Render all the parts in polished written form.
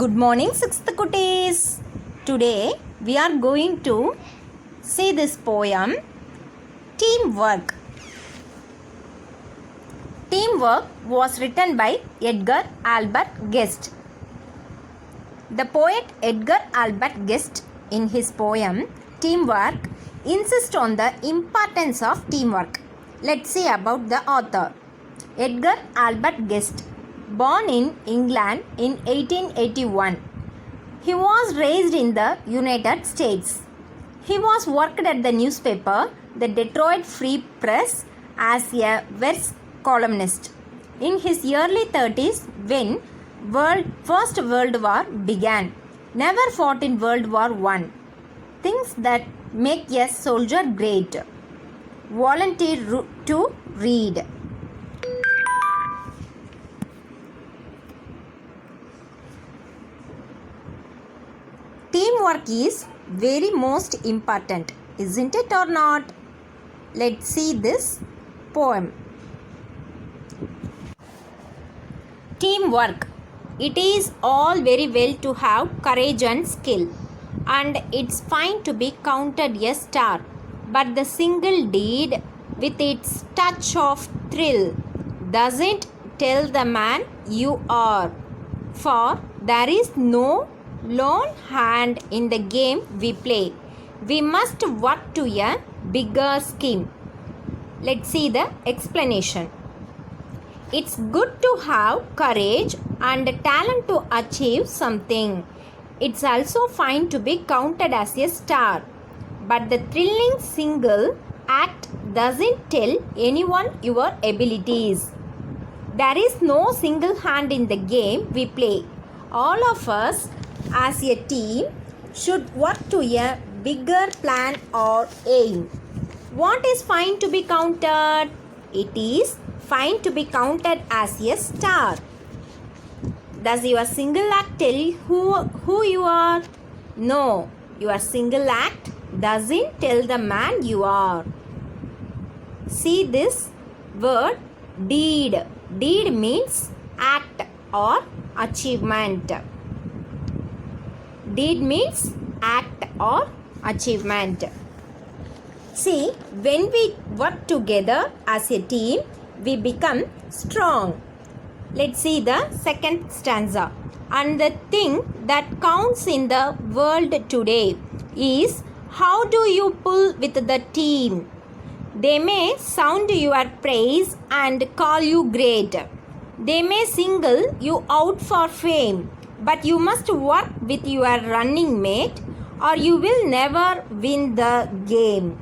Good morning, 6th cuties. Today we are going to see this poem, Teamwork. Teamwork was written by Edgar Albert Guest. The poet Edgar Albert Guest, in his poem Teamwork, insists on the importance of teamwork. Let's see about the author. Edgar Albert Guest, born in England in 1881. He was raised in the United States. He was worked at the newspaper, the Detroit Free Press, as a verse columnist. In his early 30s, when First World War began, never fought in World War I. Things that make a soldier great. Volunteer to read. Teamwork is very most important, isn't it or not? Let's see this poem. Teamwork. It is all very well to have courage and skill, and it's fine to be counted a star, but the single deed with its touch of thrill doesn't tell the man you are, for there is no lone hand in the game we play. We must work to a bigger scheme. Let's see the explanation. It's good to have courage and talent to achieve something. It's also fine to be counted as a star. But the thrilling single act doesn't tell anyone your abilities. There is no single hand in the game we play. All of us as a team should work to a bigger plan or aim. What is fine to be counted? It is fine to be counted as a star. Does your single act tell who you are? No, your single act doesn't tell the man you are. See this word deed. Deed means act or achievement. Deed means act or achievement. See, when we work together as a team, we become strong. Let's see the second stanza. And the thing that counts in the world today is how do you pull with the team. They may sound your praise and call you great. They may single you out for fame. But you must work with your running mate or you will never win the game.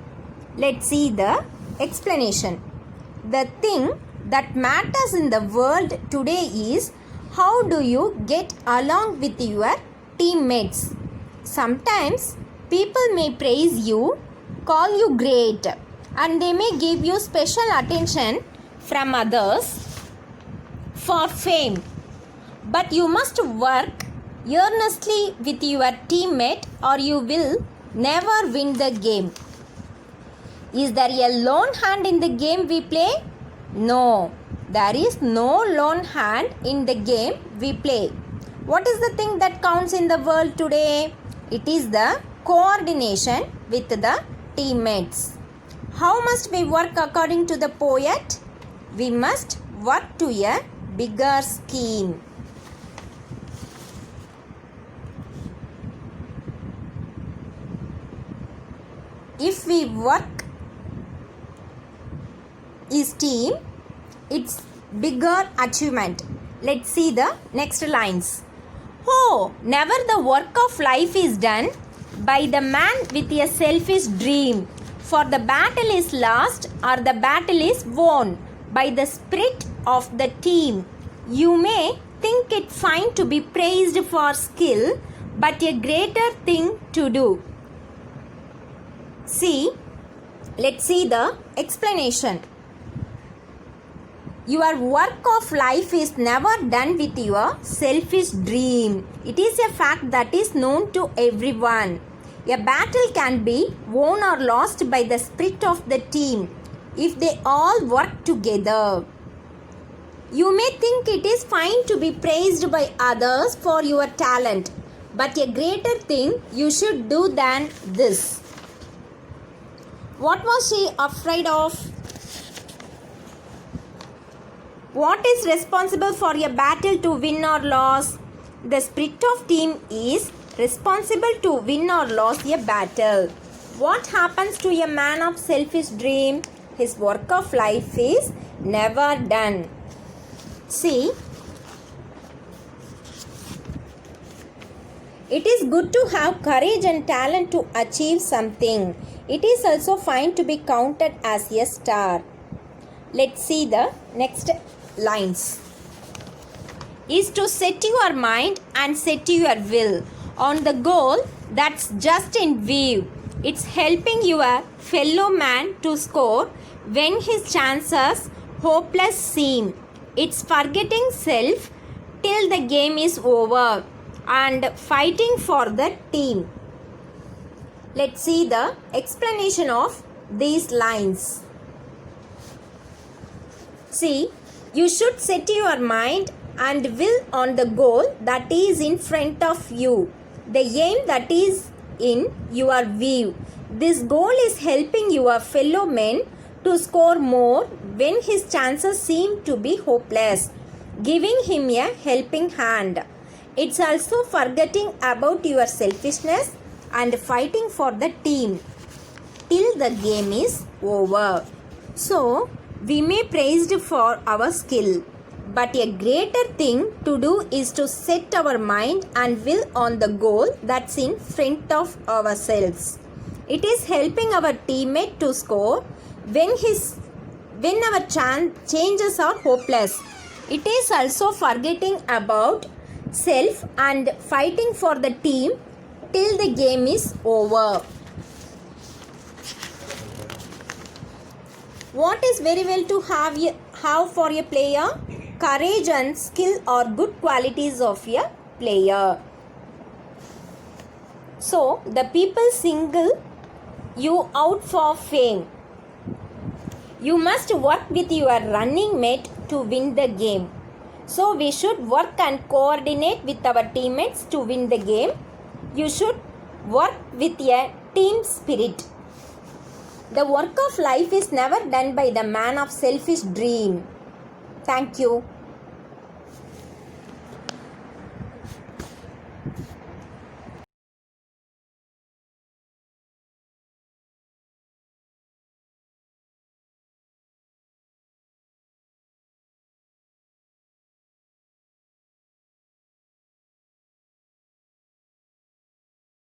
Let's see the explanation. The thing that matters in the world today is how do you get along with your teammates. Sometimes people may praise you, call you great, and they may give you special attention from others for fame. But you must work earnestly with your teammate or you will never win the game. Is there a lone hand in the game we play? No, there is no lone hand in the game we play. What is the thing that counts in the world today? It is the coordination with the teammates. How must we work according to the poet? We must work to a bigger scheme. If we work is team, it's bigger achievement. Let's see the next lines. Oh, never the work of life is done by the man with a selfish dream. For the battle is lost or the battle is won by the spirit of the team. You may think it fine to be praised for skill, but a greater thing to do. See, let's see the explanation. Your work of life is never done with your selfish dream. It is a fact that is known to everyone. A battle can be won or lost by the spirit of the team if they all work together. You may think it is fine to be praised by others for your talent, but a greater thing you should do than this. What was she afraid of? What is responsible for a battle to win or lose? The spirit of team is responsible to win or lose a battle. What happens to a man of selfish dream? His work of life is never done. See, it is good to have courage and talent to achieve something. It is also fine to be counted as a star. Let's see the next lines. Is to set your mind and set your will on the goal that's just in view. It's helping your fellow man to score when his chances hopeless seem. It's forgetting self till the game is over and fighting for the team. Let's see the explanation of these lines. See, you should set your mind and will on the goal that is in front of you, the aim that is in your view. This goal is helping your fellow men to score more when his chances seem to be hopeless, giving him a helping hand. It's also forgetting about your selfishness and fighting for the team till the game is over. So, we may praised for our skill, but a greater thing to do is to set our mind and will on the goal that's in front of ourselves. It is helping our teammate to score when our chances are hopeless. It is also forgetting about self and fighting for the team till the game is over. What is very well to have for a player? Courage and skill are good qualities of a player. So, the people single you out for fame. You must work with your running mate to win the game. So, we should work and coordinate with our teammates to win the game. You should work with a team spirit. The work of life is never done by the man of selfish dream. Thank you.